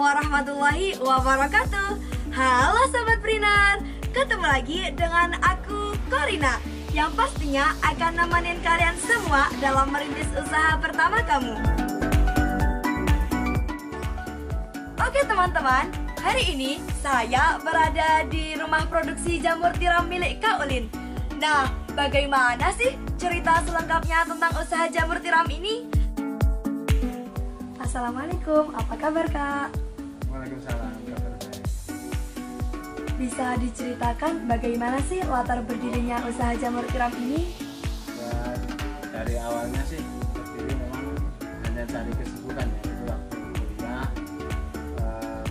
warahmatullahi wabarakatuh. Halo Sobat Prinar, ketemu lagi dengan aku Korina, yang pastinya akan nemenin kalian semua dalam merintis usaha pertama kamu. Oke teman-teman, hari ini saya berada di rumah produksi jamur tiram milik Kak Ulin. Nah, bagaimana sih cerita selengkapnya tentang usaha jamur tiram ini? Assalamualaikum, apa kabar Kak? Waalaikumsalam, kabar baik. Bisa diceritakan bagaimana sih latar berdirinya usaha jamur tiram ini? Ya, dari awalnya sih berdiri memang hanya cari kesibukan ya, itu waktu kuliah,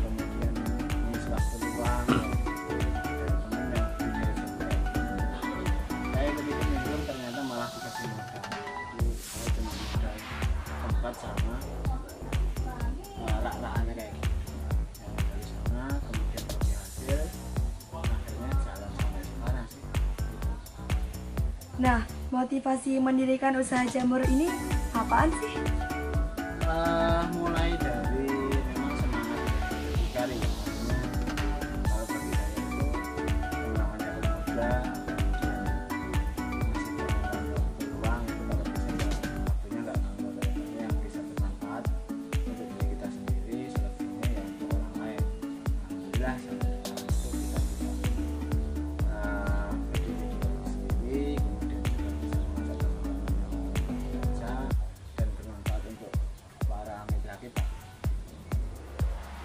kemudian mengisi waktu luang dari teman yang punya SMP. Saya begitu minum ternyata malah dikasih modal, jadi saya cuma modal tempat sama rak-rakannya kayak gitu. Ya, dari sana kemudian bagi hasil, akhirnya jalan sampai sekarang sih. Nah, motivasi mendirikan usaha jamur ini apaan sih? Mulai dari memang semangat mencari ya, maksudnya kalau bagi saya itu namanya muda, kemudian masih banyak waktu luang, itu kalau bisa ya waktunya nggak nganggur, yang bisa bermanfaat untuk diri kita sendiri, selebihnya ya untuk orang lain. Alhamdulillah sampai sekarang itu kita bisa berdiri di kaki sendiri, kemudian juga bisa mengajak teman-teman yang bekerja dan bermanfaat untuk para mitra kita.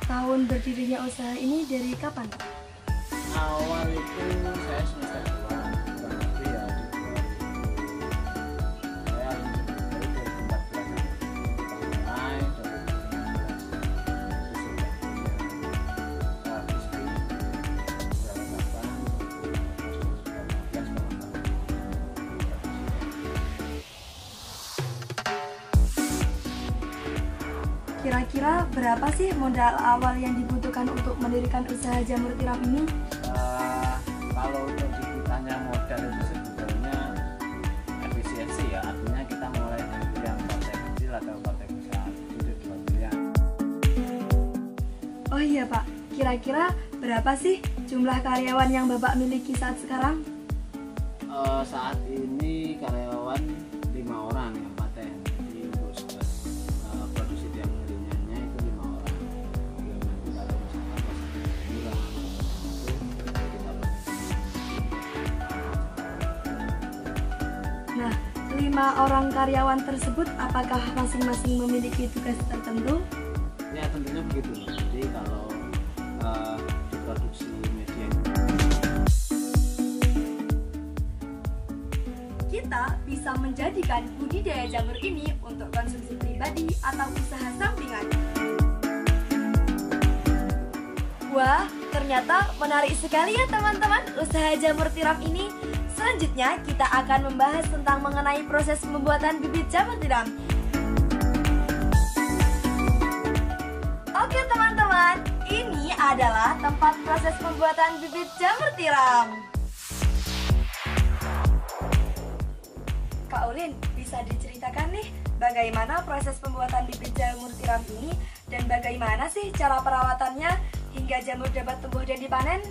Tahun berdirinya usaha ini dari kapan? Awal itu saya semester 2, kurang lebih ya di 2000. Saya dari 2014 kita mulai, 2015 itu sudah punya bisnis, 2015 Kira-kira berapa sih modal awal yang dibutuhkan untuk mendirikan usaha jamur tiram ini? Kalau untuk ditanya modal itu sebetulnya efisiensi ya, artinya kita mulai dari yang partai kecil atau partai besar, itu dua pilihan. Oh iya Pak, kira-kira berapa sih jumlah karyawan yang Bapak miliki saat sekarang? Saat ini karyawan 5 orang yang paten, jadi untuk produksi tiang lilinnya itu 5 orang. Jadi nanti kalau misalkan pas kurang itu kita Nah, 5 orang karyawan tersebut apakah masing-masing memiliki tugas tertentu? ya tentunya begitu. Jadi kalau di produksi media Kita bisa menjadikan budidaya jamur ini untuk konsumsi pribadi atau usaha sampingan. Wah, ternyata menarik sekali ya teman-teman usaha jamur tiram ini. Selanjutnya kita akan membahas tentang mengenai proses pembuatan bibit jamur tiram. Oke teman-teman, ini adalah tempat proses pembuatan bibit jamur tiram. Kak Ulin, bisa diceritakan nih bagaimana proses pembuatan bibit jamur tiram ini dan bagaimana sih cara perawatannya hingga jamur dapat tumbuh dan dipanen?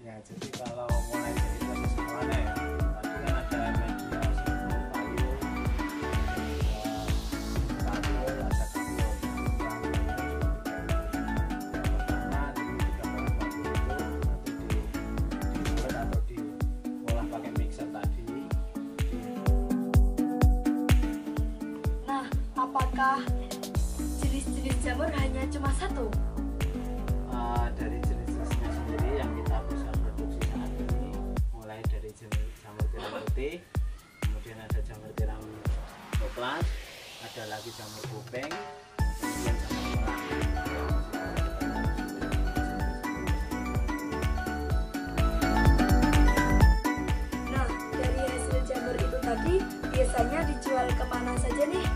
ya, jadi kalau mulai dari proses awalnya ya, tadi kan ada media sebelum payung, kabel, ada kabel. Pertama jadi digambar batu itu nanti dibuat atau diolah pakai mixer tadi. Nah, apakah jenis-jenis jamur hanya cuma satu? Dari jenis-jenisnya sendiri yang kita bisa produksi saat ini, mulai dari jamur tiram putih, kemudian ada jamur tiram coklat, ada lagi jamur kuping, kemudian jamur merah. Nah, dari hasil jamur itu tadi biasanya dijual kemana saja nih?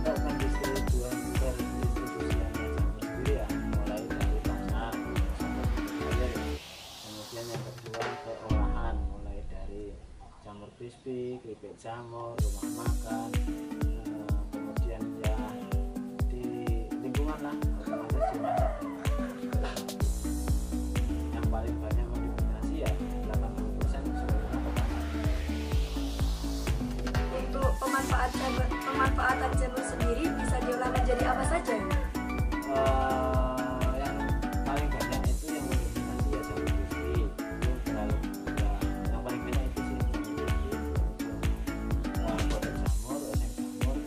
Untuk pendistribusiannya jamur sendiri ya, mulai dari pasar sampai ke buyer ya. Kemudian yang kedua ke olahan, mulai dari jamur crispy, keripik jamur, rumah makan, kemudian ya di lingkungan lah. Nah, buat pemanfaatan jamur sendiri bisa diolah menjadi apa saja? Yang paling banyak itu yang mendominasi ya jamur crispy. Itu terlalu ya, yang paling banyak itu sih jamur crispy. Kodok jamur, oseng jamur,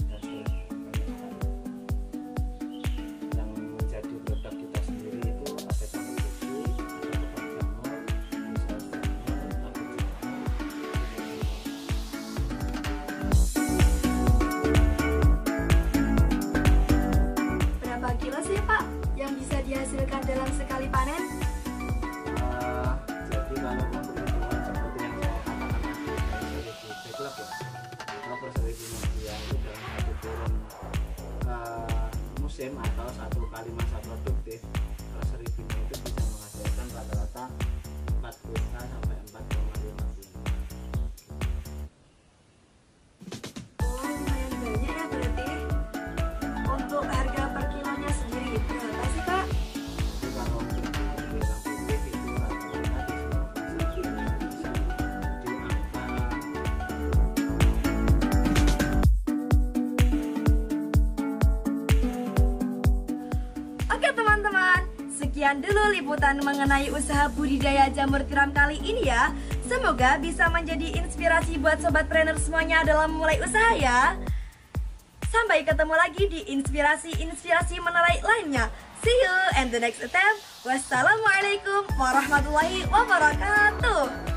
dan sebagainya. Yang menjadi produk kita sendiri itu ada jamur crispy, ada kodok jamur, bisa jamur, tahu jamur. Berapa kilo sih Pak yang bisa dihasilkan dalam sekali panen? Jadi kalau memperhitungan seperti yang saya katakan tadi dari backlog ya, kalau per 1000 manusia itu dalam satu turun musim atau satu kali masa produktif, per 1000 itu bisa menghasilkan rata-rata 4 kuintal sampai 4,5 kuintal. Oh, lumayan banyak ya berarti. Untuk harga per kilonya sendiri berapa sih Pak? Jadi kalau untuk bawang putih itu rata-rata di semua pasar di Indonesia di angka Oke teman-teman, sekian dulu liputan mengenai usaha budidaya jamur tiram kali ini ya. Semoga bisa menjadi inspirasi buat sobat trainer semuanya dalam memulai usaha ya. Sampai ketemu lagi di inspirasi-inspirasi menarik lainnya. See you and the next attempt. Wassalamualaikum warahmatullahi wabarakatuh.